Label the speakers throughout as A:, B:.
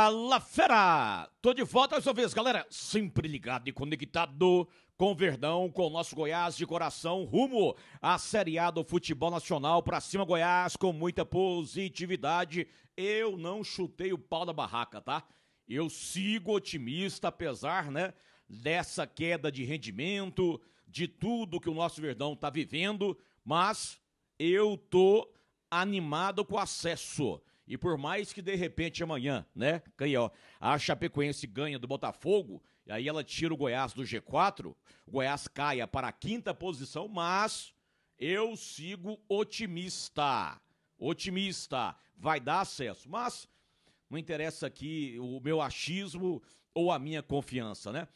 A: Fala, fera! Tô de volta mais uma vez, galera. Sempre ligado e conectado com o Verdão, com o nosso Goiás de coração, rumo à Série A do futebol nacional. Pra cima, Goiás, com muita positividade. Eu não chutei o pau da barraca, tá? Eu sigo otimista, apesar, né, dessa queda de rendimento, de tudo que o nosso Verdão tá vivendo, mas eu tô animado com o acesso. E por mais que de repente amanhã, né, aí, ó, a Chapecoense ganha do Botafogo, e aí ela tira o Goiás do G4, o Goiás caia para a quinta posição, mas eu sigo otimista. Otimista, vai dar acesso, mas não interessa aqui o meu achismo ou a minha confiança, né?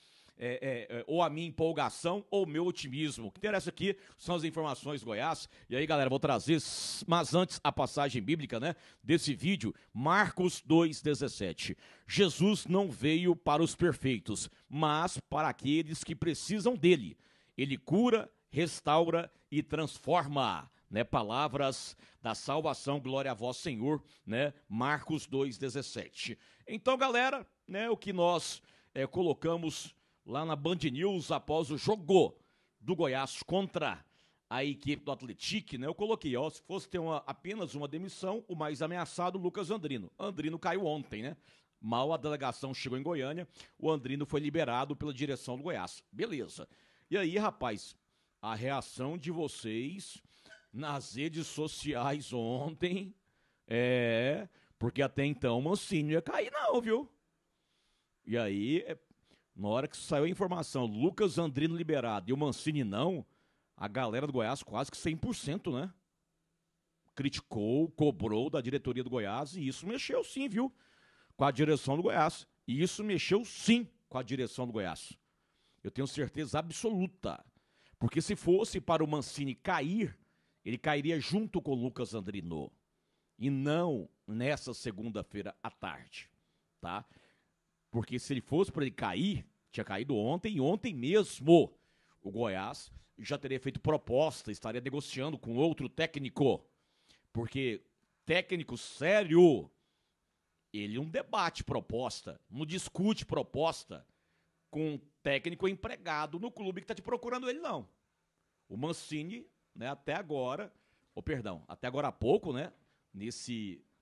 A: Ou a minha empolgação ou o meu otimismo. O que interessa aqui são as informações do Goiás. E aí, galera, vou trazer, mas antes a passagem bíblica, né, desse vídeo, Marcos 2,17. Jesus não veio para os perfeitos, mas para aqueles que precisam dele. Ele cura, restaura e transforma. Né, palavras da salvação, glória a vós, Senhor, né, Marcos 2,17. Então, galera, né, o que nós colocamos lá na Band News após o jogo do Goiás contra a equipe do Atlético, né? Eu coloquei, ó, se fosse ter apenas uma demissão, o mais ameaçado, Lucas Andrino. Andrino caiu ontem, né? Mal a delegação chegou em Goiânia, o Andrino foi liberado pela direção do Goiás. Beleza. E aí, rapaz, a reação de vocês nas redes sociais ontem porque até então o Mancini ia cair não, viu? E aí, na hora que saiu a informação, Lucas Andrino liberado e o Mancini não, a galera do Goiás quase que 100%, né? Criticou, cobrou da diretoria do Goiás e isso mexeu sim, viu? Com a direção do Goiás. E isso mexeu sim com a direção do Goiás. Eu tenho certeza absoluta. Porque se fosse para o Mancini cair, ele cairia junto com o Lucas Andrino. E não nessa segunda-feira à tarde, tá? Porque se ele fosse para ele cair, tinha caído ontem, e ontem mesmo o Goiás já teria feito proposta, estaria negociando com outro técnico. Porque técnico sério, ele não debate proposta, não discute proposta com um técnico empregado no clube que está te procurando ele, não. O Mancini, né, até agora há pouco, né,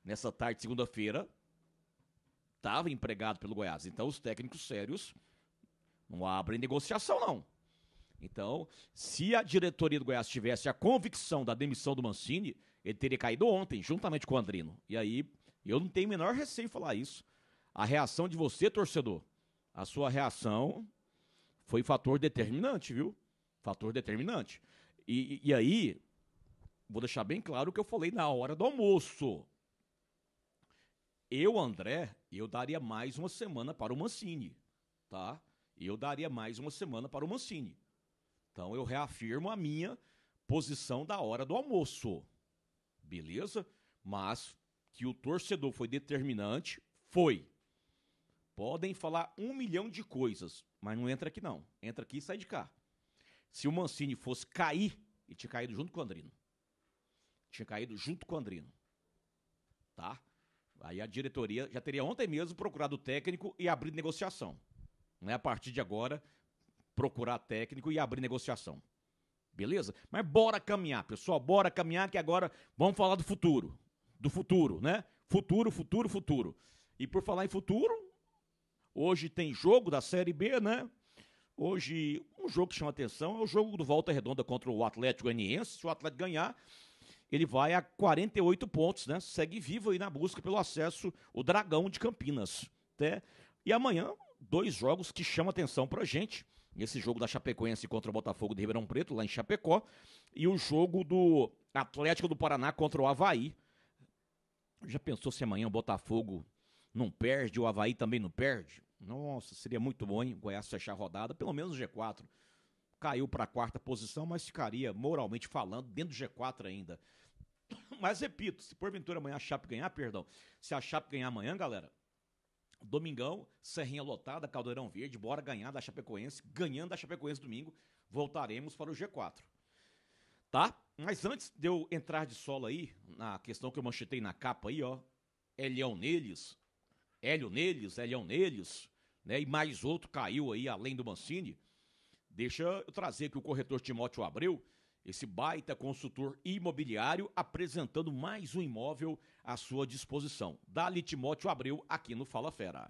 A: nessa tarde de segunda-feira, estava empregado pelo Goiás. Então, os técnicos sérios não abrem negociação, não. Então, se a diretoria do Goiás tivesse a convicção da demissão do Mancini, ele teria caído ontem, juntamente com o Andrino. E aí, eu não tenho o menor receio em falar isso. A reação de você, torcedor, a sua reação foi fator determinante, viu? Fator determinante. E aí, vou deixar bem claro o que eu falei na hora do almoço. André, eu daria mais uma semana para o Mancini, tá? Eu daria mais uma semana para o Mancini. Então eu reafirmo a minha posição da hora do almoço, beleza? Mas que o torcedor foi determinante, foi. Podem falar 1 milhão de coisas, mas não entra aqui não. Entra aqui e sai de cá. Se o Mancini fosse cair, ele tinha caído junto com o Andrino. Tá? Aí a diretoria já teria ontem mesmo procurado o técnico e abrir negociação. Não é a partir de agora procurar técnico e abrir negociação. Beleza? Mas bora caminhar, pessoal. Bora caminhar que agora vamos falar do futuro. Do futuro, né? Futuro. E por falar em futuro, hoje tem jogo da Série B, né? Hoje, um jogo que chama atenção é o jogo do Volta Redonda contra o Atlético Goianiense. Se o Atlético ganhar, ele vai a 48 pontos, né? Segue vivo aí na busca pelo acesso, o Dragão de Campinas. Né? E amanhã, 2 jogos que chamam atenção pra gente. Esse jogo da Chapecoense contra o Botafogo de Ribeirão Preto, lá em Chapecó. E o jogo do Atlético do Paraná contra o Avaí. Já pensou se amanhã o Botafogo não perde, o Avaí também não perde? Nossa, seria muito bom, hein? O Goiás fechar a rodada, pelo menos o G4. Caiu para a 4ª posição, mas ficaria, moralmente falando, dentro do G4 ainda. Mas repito, se porventura amanhã a Chape ganhar, se a Chape ganhar amanhã, galera, domingão, Serrinha lotada, Caldeirão Verde, bora ganhar da Chapecoense, ganhando da Chapecoense domingo, voltaremos para o G4. Tá? Mas antes de eu entrar de solo aí, na questão que eu manchetei na capa aí, ó, é leão neles, Hélio neles, Helião neles, né? E mais outro caiu aí, além do Mancini. Deixa eu trazer aqui o corretor Timóteo Abreu, esse baita consultor imobiliário, apresentando mais um imóvel à sua disposição. Dá-lhe Timóteo Abreu aqui no Fala Fera.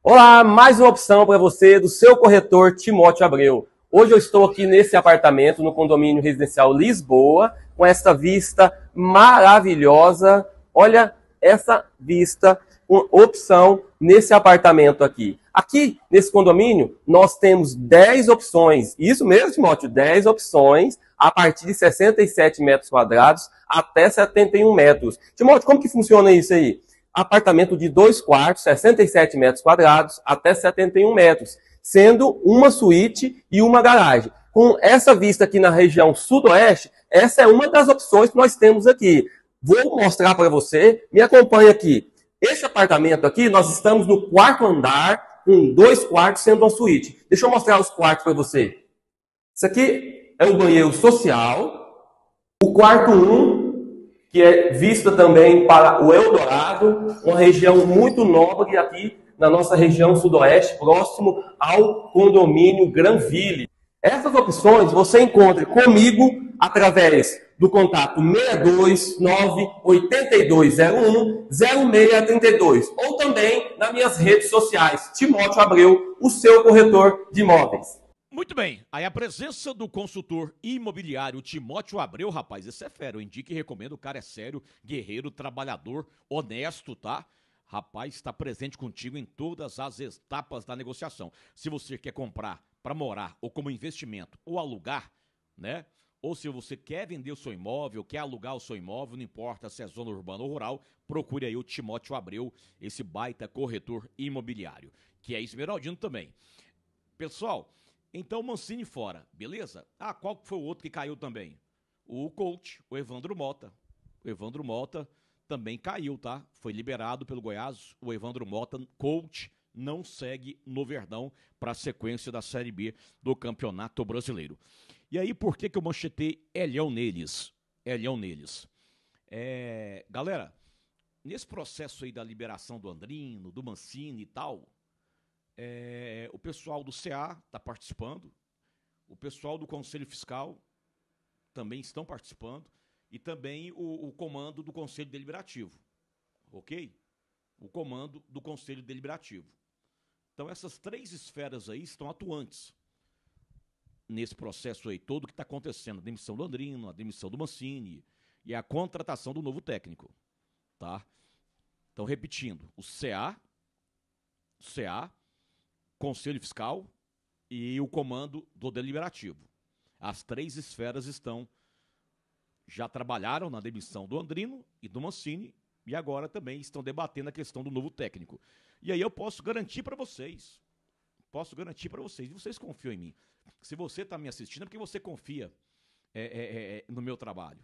B: Olá, mais uma opção para você do seu corretor Timóteo Abreu. Hoje eu estou aqui nesse apartamento no condomínio residencial Lisboa, com essa vista maravilhosa. Olha essa vista, uma opção nesse apartamento aqui. Aqui, nesse condomínio, nós temos 10 opções. Isso mesmo, Timóteo, 10 opções a partir de 67 metros quadrados até 71 metros. Timóteo, como que funciona isso aí? Apartamento de 2 quartos, 67 metros quadrados, até 71 metros, sendo uma suíte e uma garagem. Com essa vista aqui na região sudoeste, essa é uma das opções que nós temos aqui. Vou mostrar para você, me acompanha aqui. Este apartamento aqui, nós estamos no 4º andar, com 2 quartos, sendo uma suíte. Deixa eu mostrar os quartos para você. Isso aqui é o banheiro social, o quarto 1, que é vista também para o Eldorado, uma região muito nobre aqui na nossa região sudoeste, próximo ao condomínio Granville. Essas opções você encontra comigo através do contato 629-8201-0632 ou também nas minhas redes sociais, Timóteo Abreu, o seu corretor de imóveis.
A: Muito bem, aí a presença do consultor imobiliário Timóteo Abreu, rapaz, esse é fera, eu indico e recomendo, o cara é sério, guerreiro, trabalhador, honesto, tá? Rapaz, está presente contigo em todas as etapas da negociação. Se você quer comprar para morar, ou como investimento, ou alugar, né? Ou se você quer vender o seu imóvel, quer alugar o seu imóvel, não importa se é zona urbana ou rural, procure aí o Timóteo Abreu, esse baita corretor imobiliário, que é esmeraldino também. Pessoal, então Mancini fora, beleza? Ah, qual foi o outro que caiu também? O coach, o Evandro Mota. O Evandro Mota também caiu, tá? Foi liberado pelo Goiás. O Evandro Mota, coach, não segue no Verdão para a sequência da Série B do Campeonato Brasileiro. E aí, por que eu manchetei Helião neles? Helião neles. Galera, nesse processo aí da liberação do Andrino, do Mancini e tal, o pessoal do CA está participando, o pessoal do Conselho Fiscal também estão participando e também o comando do Conselho Deliberativo, ok? O comando do Conselho Deliberativo. Então essas 3 esferas aí estão atuantes nesse processo aí todo que está acontecendo, a demissão do Andrino, a demissão do Mancini e a contratação do novo técnico, tá? Então repetindo, o CA, Conselho Fiscal e o comando do Deliberativo. As 3 esferas já trabalharam na demissão do Andrino e do Mancini e agora também estão debatendo a questão do novo técnico. E aí eu posso garantir para vocês, e vocês confiam em mim. Se você está me assistindo é porque você confia no meu trabalho,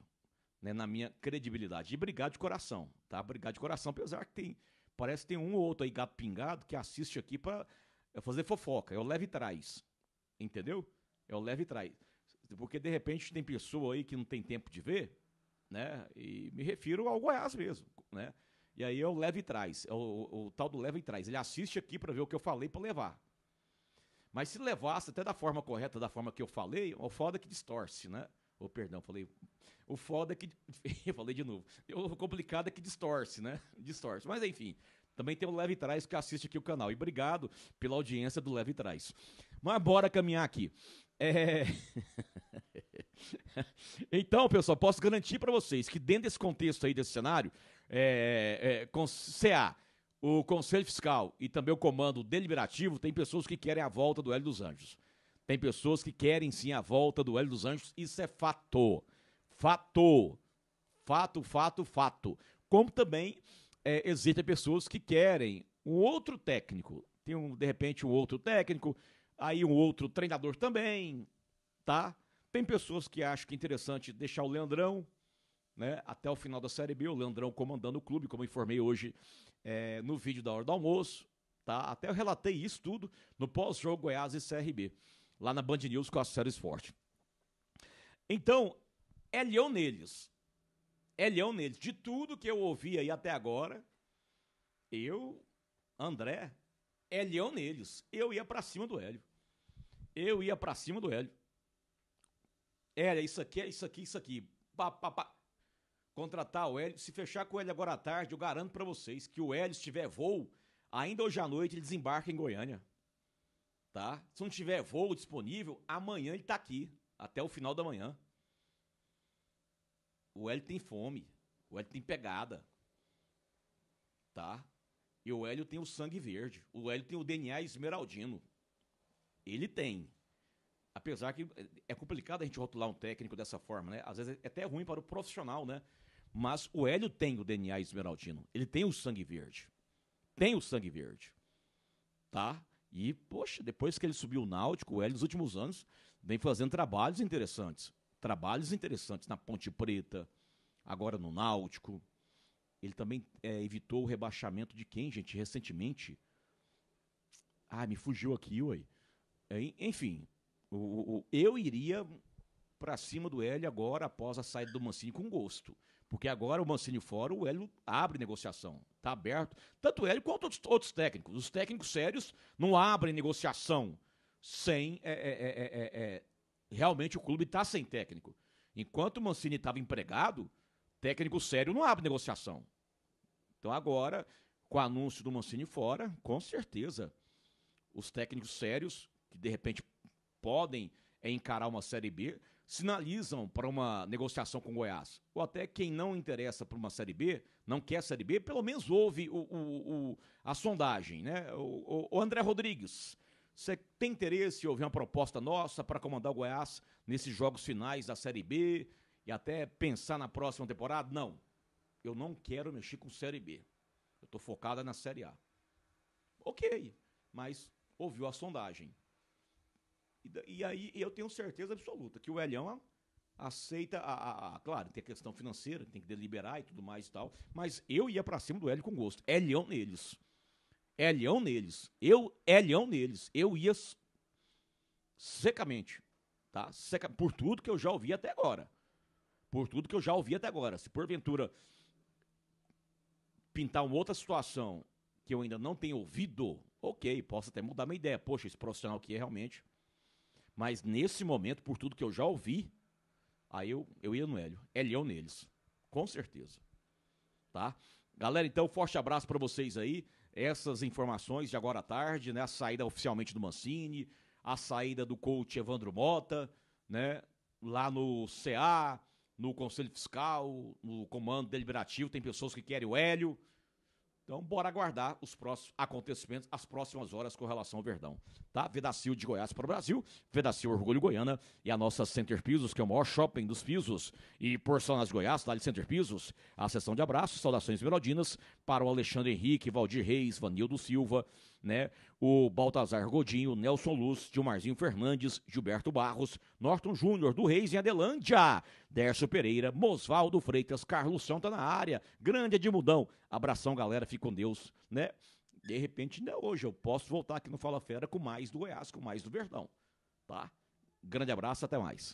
A: né, na minha credibilidade. E obrigado de coração, tá? Obrigado de coração, apesar que parece que tem um ou outro aí gato pingado que assiste aqui para fazer fofoca, é o leve e traz, entendeu? É o leve e traz, porque de repente tem pessoa aí que não tem tempo de ver, né, e me refiro ao Goiás mesmo, né, e aí é o leve e traz, é o tal do leve e traz, ele assiste aqui para ver o que eu falei para levar, mas se levasse até da forma correta, da forma que eu falei, o foda é que distorce, né, o foda é que, eu falei de novo, o complicado é que distorce, né, mas enfim. Também tem o Leve Trás que assiste aqui o canal. E obrigado pela audiência do Leve Trás. Mas bora caminhar aqui. Então, pessoal, posso garantir para vocês que dentro desse contexto aí, desse cenário, com CA, o Conselho Fiscal e também o Comando Deliberativo, tem pessoas que querem a volta do Hélio dos Anjos. Tem pessoas que querem sim a volta do Hélio dos Anjos. Isso é fato. Fato. Como também existem pessoas que querem um outro técnico. Tem, de repente, um outro técnico, aí um outro treinador também, tá? Tem pessoas que acham que é interessante deixar o Leandrão, né, até o final da Série B, o Leandrão comandando o clube, como eu informei hoje no vídeo da hora do almoço, tá? Até eu relatei isso tudo no pós-jogo Goiás e CRB, lá na Band News com a Série Esporte. Então, é leão neles. De tudo que eu ouvi aí até agora, eu André, Helião neles. Eu ia pra cima do Hélio. Eu ia pra cima do Hélio. Hélio, isso aqui, isso aqui, isso aqui. Pá, pá, pá. Contratar o Hélio. Se fechar com o Hélio agora à tarde, eu garanto pra vocês que o Hélio, se tiver voo, ainda hoje à noite ele desembarca em Goiânia. Tá? Se não tiver voo disponível, amanhã ele tá aqui. Até o final da manhã. O Hélio tem fome. O Hélio tem pegada. Tá? E o Hélio tem o sangue verde. O Hélio tem o DNA esmeraldino. Ele tem. Apesar que é complicado a gente rotular um técnico dessa forma, né? Às vezes é até ruim para o profissional, né? Mas o Hélio tem o DNA esmeraldino. Ele tem o sangue verde. Tem o sangue verde. Tá? E, poxa, depois que ele subiu o Náutico, o Hélio, nos últimos anos, vem fazendo trabalhos interessantes. Trabalhos interessantes na Ponte Preta, agora no Náutico. Ele também evitou o rebaixamento de quem, gente? Recentemente. Ah, me fugiu aqui, ué. Enfim, eu iria pra cima do Hélio agora, após a saída do Mancini, com gosto. Porque agora o Mancini fora, o Hélio abre negociação. Tá aberto. Tanto o Hélio quanto outros técnicos. Os técnicos sérios não abrem negociação sem... realmente o clube tá sem técnico. Enquanto o Mancini estava empregado, técnico sério não abre negociação. Então agora, com o anúncio do Mancini fora, com certeza, os técnicos sérios, que de repente podem encarar uma Série B, sinalizam para uma negociação com o Goiás. Ou até quem não interessa por uma Série B, não quer Série B, pelo menos ouve a sondagem, né? O André Rodrigues, você tem interesse em ouvir uma proposta nossa para comandar o Goiás nesses jogos finais da Série B e até pensar na próxima temporada? Não. Eu não quero mexer com Série B. Eu estou focada na Série A. Ok, mas ouviu a sondagem. E aí eu tenho certeza absoluta que o Helião aceita, claro, tem a questão financeira, tem que deliberar e tudo mais e tal, mas eu ia pra cima do Hélio com gosto. Helião neles. Helião neles. Helião neles. Eu ia secamente, tá? Por tudo que eu já ouvi até agora. Por tudo que eu já ouvi até agora. Se porventura pintar uma outra situação que eu ainda não tenho ouvido, ok, posso até mudar minha ideia. Poxa, esse profissional aqui é realmente... Mas nesse momento, por tudo que eu já ouvi, aí eu ia no Hélio. Helião neles. Com certeza. Tá? Galera, então, forte abraço para vocês aí. Essas informações de agora à tarde, né? A saída oficialmente do Mancini, a saída do coach Evandro Mota, né? Lá no CA, no Conselho Fiscal, no Comando Deliberativo, tem pessoas que querem o Hélio. Então, bora aguardar os próximos acontecimentos, as próximas horas com relação ao Verdão. Tá? Vedacil de Goiás para o Brasil, Vedacil Orgulho Goiana e a nossa Center Pisos, que é o maior shopping dos pisos e porcelanato Goiás, Dali Center Pisos. A sessão de abraços, saudações esmeraldinas para o Alexandre Henrique, Valdir Reis, Vanildo Silva, né? O Baltazar Godinho, Nelson Luz, Gilmarzinho Fernandes, Gilberto Barros, Norton Júnior, do Reis em Adelândia, Dércio Pereira, Mosvaldo Freitas, Carlos São tá na área, grande Edmundão. Abração, galera, fique com Deus, né? De repente, ainda hoje, eu posso voltar aqui no Fala Fera com mais do Goiás, com mais do Verdão, tá? Grande abraço, até mais.